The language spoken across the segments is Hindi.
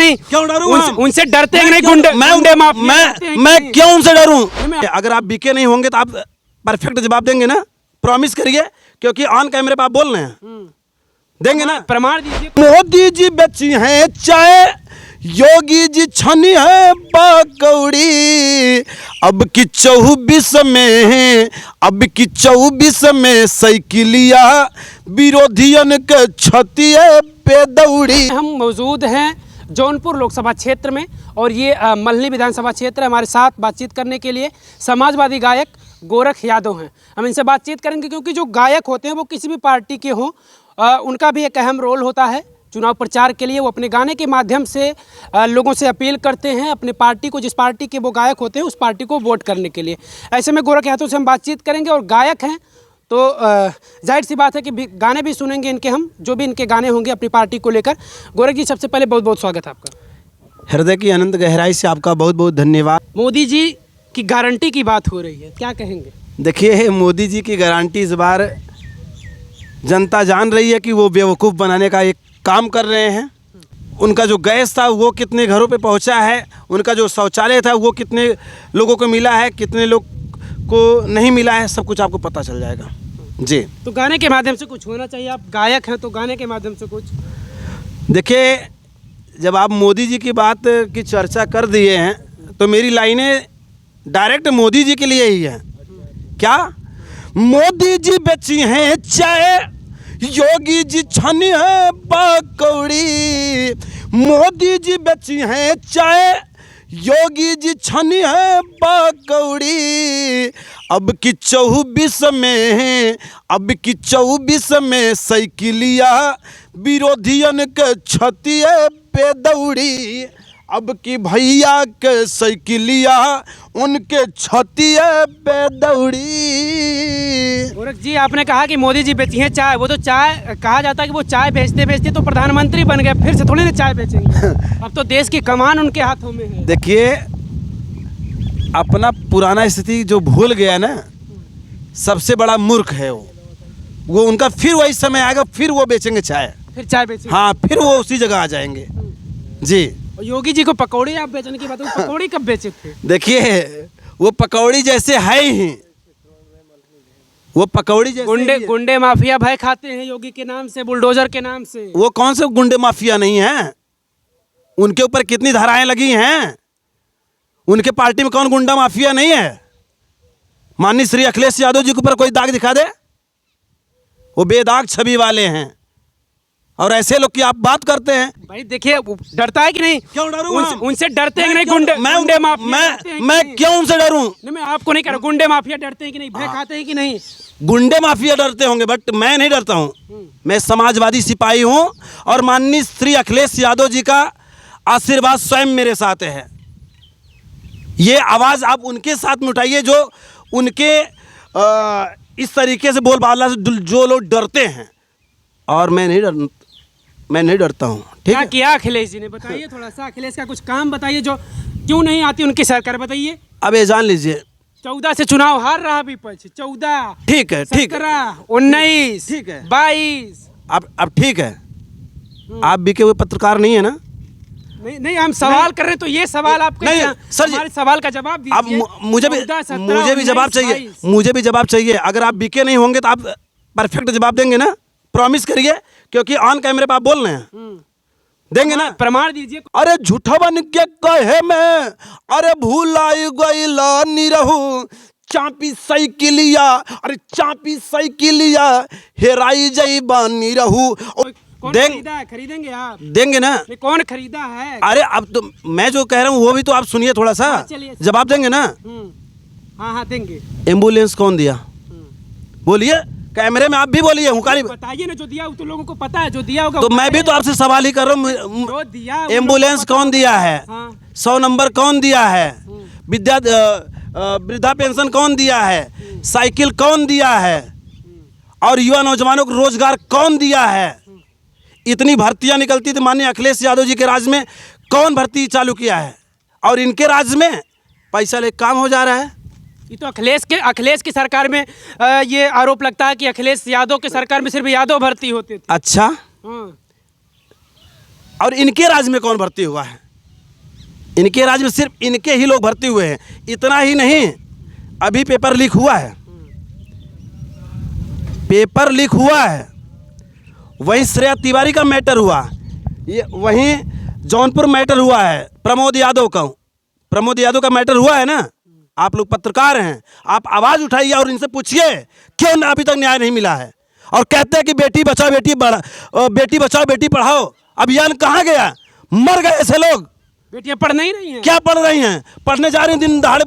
नहीं? क्यों डरूं? उनसे डरते हैं नहीं? गुंडे मैं क्यों उनसे डरूं? अगर आप बीके नहीं होंगे तो आप परफेक्ट जवाब देंगे ना? प्रॉमिस करिए, क्योंकि ऑन कैमरे पे आप बोल रहे हैं, देंगे ना? प्रमाण दीजिए। मोदी जी बेची हैं चाय, योगी जी छनी है पकौड़ी, अब की 24 में साइकिलिया विरोधियन के छतिए पे दौड़ी। हम मौजूद हैं जौनपुर लोकसभा क्षेत्र में और ये मल्हनी विधानसभा क्षेत्र है। हमारे साथ बातचीत करने के लिए समाजवादी गायक गोरख यादव हैं। हम इनसे बातचीत करेंगे क्योंकि जो गायक होते हैं वो किसी भी पार्टी के हों, उनका भी एक अहम रोल होता है चुनाव प्रचार के लिए। वो अपने गाने के माध्यम से लोगों से अपील करते हैं अपने पार्टी को, जिस पार्टी के वो गायक होते हैं उस पार्टी को वोट करने के लिए। ऐसे में गोरख यादव से हम बातचीत करेंगे और गायक हैं तो जाहिर सी बात है कि गाने भी सुनेंगे इनके, हम जो भी इनके गाने होंगे अपनी पार्टी को लेकर। गोरख जी, सबसे पहले बहुत बहुत स्वागत है आपका। हृदय की अनंत गहराई से आपका बहुत बहुत धन्यवाद। मोदी जी की गारंटी की बात हो रही है, क्या कहेंगे? देखिए, मोदी जी की गारंटी इस बार जनता जान रही है कि वो बेवकूफ़ बनाने का एक काम कर रहे हैं। उनका जो गैस था वो कितने घरों पे पहुंचा है, उनका जो शौचालय था वो कितने लोगों को मिला है, कितने लोग को नहीं मिला है, सब कुछ आपको पता चल जाएगा जी। तो गाने के माध्यम से कुछ होना चाहिए, आप गायक हैं तो गाने के माध्यम से कुछ। देखिए, जब आप मोदी जी की बात की चर्चा कर दिए हैं तो मेरी लाइनें डायरेक्ट मोदी जी के लिए ही हैं। क्या? मोदी जी बेची हैं चाय, योगी जी छनी है पकौड़ी, मोदी जी बेची हैं चाय, योगी जी छनी है पकौड़ी, अब की 24 में साइकिलिया विरोधियन के छतिए पे दौड़ी, अब की भैया के साइकिलिया उनके छतिए पे दौड़ी। गोरख जी, आपने कहा कि मोदी जी बेची हैं चाय, वो तो चाय कहा जाता है कि वो चाय बेचते बेचते तो प्रधानमंत्री बन गए, फिर से थोड़ी ना चाय बेचेंगे। अब तो देश की कमान उनके हाथों में है। देखिए, अपना पुराना स्थिति जो भूल गया ना, सबसे बड़ा मूर्ख है वो उनका फिर वही समय आएगा, फिर वो बेचेंगे चाय, फिर चाय बेचेंगे। हाँ, फिर वो उसी जगह आ जाएंगे जी। और योगी जी को पकौड़ी आप बेचने की बात, वो पकौड़ी कब बेचे थे? देखिए, वो पकौड़ी जैसे है ही, वो पकौड़ी जैसे गुंडे माफिया भय खाते हैं योगी के नाम से, बुलडोजर के नाम से। वो कौन से गुंडे माफिया नहीं हैं? उनके ऊपर कितनी धाराएं लगी हैं। उनके पार्टी में कौन गुंडा माफिया नहीं है? माननीय श्री अखिलेश यादव जी के ऊपर कोई दाग दिखा दे, वो बेदाग छवि वाले हैं। और ऐसे लोग की आप बात करते हैं। भाई देखिए, डरता है कि नहीं? क्यों डरूं? उनसे डरते हैं कि नहीं? गुंडे माफिया मैं क्यों उनसे डरूं? नहीं, मैं आपको नहीं कह रहा, गुंडे माफिया डरते हैं कि नहीं, भय खाते हैं कि नहीं? गुंडे माफिया डरते होंगे, बट मैं नहीं डरता हूं। मैं समाजवादी सिपाही हूं और माननीय श्री अखिलेश यादव जी का आशीर्वाद स्वयं मेरे साथ है। ये आवाज़ आप उनके साथ में उठाइए जो उनके इस तरीके से बोलबाला से जो लोग डरते हैं, और मैं नहीं डरता हूँ। ठीक है? क्या किया अखिलेश जी ने, बताइए थोड़ा सा। अखिलेश का कुछ काम बताइए जो क्यों नहीं आती उनकी सरकार, बताइए। अब ये जान लीजिए, 14 से चुनाव हार रहा विपक्ष, 14, ठीक है, 17, 19, ठीक है, 22। अब ठीक है, आप बिके हुए पत्रकार नहीं है ना? नहीं, हम सवाल कर रहे हैं तो ये सवाल आपका नहीं सर, हमारे सवाल का जवाब दीजिए। अब मुझे भी जवाब चाहिए, मुझे भी जवाब चाहिए। अगर आप बिके नहीं होंगे तो आप परफेक्ट जवाब देंगे ना? प्रॉमिस करिए, क्योंकि ऑन कैमरे पे आप बोल रहे हैं, देंगे ना? प्रमाण दीजिए। अरे झूठा बन के कहे मैं, अरे भूलाई गईला निरहू, चापी साइकिलिया, अरे चापी साइकिलिया हेराई जई बानी रहू। खरीदेंगे आप? देंगे ना? कौन खरीदा है? अरे अब तो मैं जो कह रहा हूँ वो भी तो आप सुनिए थोड़ा सा, जवाब देंगे ना? हाँ देंगे। एम्बुलेंस कौन दिया? बोलिए, कैमरे में आप भी बोलिए, हुकारी बताइए ना, जो दिया वो तो लोगों को पता है, जो दिया होगा। तो मैं भी तो आपसे सवाल ही कर रहा हूँ। एम्बुलेंस कौन दिया है? 100 नंबर कौन दिया है? वृद्धा पेंशन कौन दिया है? साइकिल कौन दिया है? और युवा नौजवानों को रोजगार कौन दिया है? इतनी भर्तियां निकलती थी माननीय अखिलेश यादव जी के राज में, कौन भर्ती चालू किया है? और इनके राज में पैसा ले काम हो जा रहा है। ये तो अखिलेश की सरकार में ये आरोप लगता है कि अखिलेश यादव की सरकार में सिर्फ यादव भर्ती होते थे। अच्छा, और इनके राज्य में कौन भर्ती हुआ है? इनके राज्य में सिर्फ इनके ही लोग भर्ती हुए हैं। इतना ही नहीं, अभी पेपर लीक हुआ है, पेपर लीक हुआ है। वहीं श्रेया तिवारी का मैटर हुआ, ये वहीं जौनपुर मैटर हुआ है प्रमोद यादव का। प्रमोद यादव का मैटर हुआ है ना। आप लोग पत्रकार हैं, आप आवाज़ उठाइए और इनसे पूछिए क्यों अभी तक न्याय नहीं मिला है। और कहते हैं कि बेटी बचाओ बेटी बचाओ बेटी पढ़ाओ अभियान कहाँ गया? मर गए ऐसे लोग। बेटियां पढ़ नहीं रही हैं। क्या पढ़ रही हैं? पढ़ने जा रही हैं दिन दहाड़े।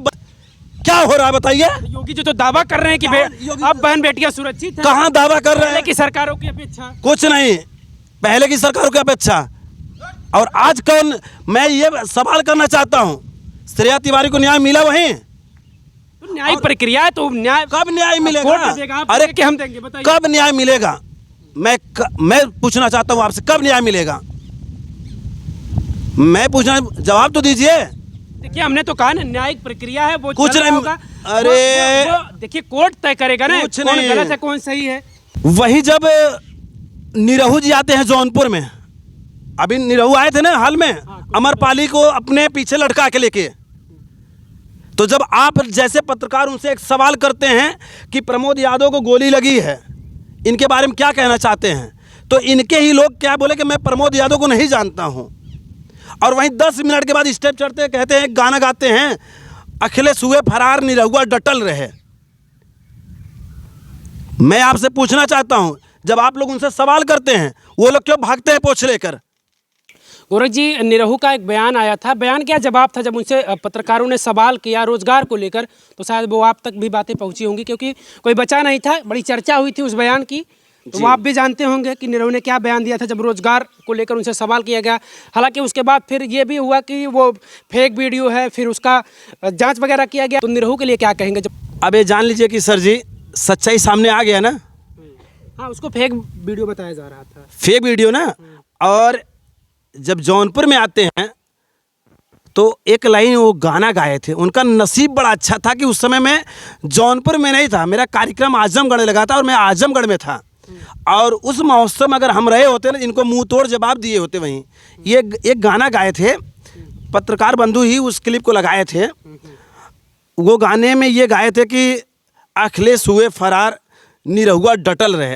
क्या हो रहा है बताइए? योगी जी तो दावा कर रहे हैं कि अब बहन बेटियां सुरक्षित हैं। कहाँ दावा कर रहे हैं? की सरकारों की अपेक्षा कुछ नहीं, पहले की सरकारों की अपेक्षा। और आज कौन, मैं ये सवाल करना चाहता हूँ, श्रेया तिवारी को न्याय मिला वहीं? तो न्यायिक प्रक्रिया है, तो न्याय कब न्याय मिलेगा? कोर्ट देगा, आप अरे कि हम देंगे? बताइए कब न्याय मिलेगा? मैं पूछना चाहता हूँ आपसे, कब न्याय मिलेगा? मैं पूछना, जवाब तो दीजिए। देखिए, हमने तो कहा ना न्यायिक प्रक्रिया है, वो कुछ चल रहा नहीं। होगा। अरे वो देखिए कोर्ट तय करेगा ना कुछ कौन नहीं। गलत है कौन सही है। वही जब निरहू जी आते हैं जौनपुर में, अभी निरहू आए थे ना हाल में, अमरपाली को अपने पीछे लटका के लेके, तो जब आप जैसे पत्रकार उनसे एक सवाल करते हैं कि प्रमोद यादव को गोली लगी है, इनके बारे में क्या कहना चाहते हैं, तो इनके ही लोग क्या बोले कि मैं प्रमोद यादव को नहीं जानता हूं। और वहीं 10 मिनट के बाद स्टेप चढ़ते कहते हैं, गाना गाते हैं, अखिलेश हुए फरार निरहुआ डटल रहे। मैं आपसे पूछना चाहता हूं, जब आप लोग उनसे सवाल करते हैं वो लोग क्यों भागते हैं पोछ लेकर? गोरख जी, निरहू का एक बयान आया था, बयान क्या जवाब था, जब उनसे पत्रकारों ने सवाल किया रोजगार को लेकर, तो शायद वो आप तक भी बातें पहुंची होंगी, क्योंकि कोई बचा नहीं था, बड़ी चर्चा हुई थी उस बयान की। तो वो आप भी जानते होंगे कि निरहू ने क्या बयान दिया था जब रोजगार को लेकर उनसे सवाल किया गया। हालांकि उसके बाद फिर ये भी हुआ कि वो फेक वीडियो है, फिर उसका जांच वगैरह किया गया। तो निरहू के लिए क्या कहेंगे? जब अब ये जान लीजिए कि सर जी सच्चाई सामने आ गया ना। हाँ, उसको फेक वीडियो बताया जा रहा था, फेक वीडियो ना। और जब जौनपुर में आते हैं तो एक लाइन वो गाना गाए थे, उनका नसीब बड़ा अच्छा था कि उस समय मैं जौनपुर में नहीं था, मेरा कार्यक्रम आजमगढ़ लगा था और मैं आजमगढ़ में था। और उस महोत्सव में अगर हम रहे होते ना, इनको मुंह तोड़ जवाब दिए होते। वहीं ये एक गाना गाए थे, पत्रकार बंधु ही उस क्लिप को लगाए थे। वो गाने में ये गाए थे कि अखिलेश हुए फरार निरहुआ डटल रहे।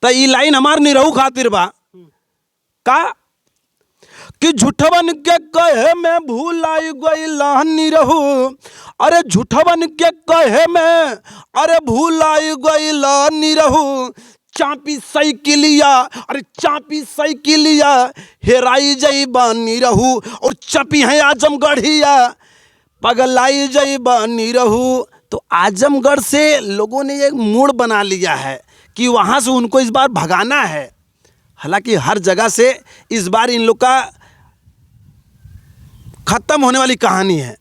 तो ये लाइन हमार निरहू खातिर बा का कि झूठवन के कहे में भूलाई गईला निरहू, अरे झूठवन के कहे में अरे भूलाई गईला निरहू, चापी साइकिलिया अरे चापी साइकिलिया हेराई जईबा निरहू, और चपी है आजमगढ़िया पगलाई जईबा निरहू। तो आजमगढ़ से लोगों ने एक मूड बना लिया है कि वहाँ से उनको इस बार भगाना है। हालांकि हर जगह से इस बार इन लोग का खत्म होने वाली कहानी है।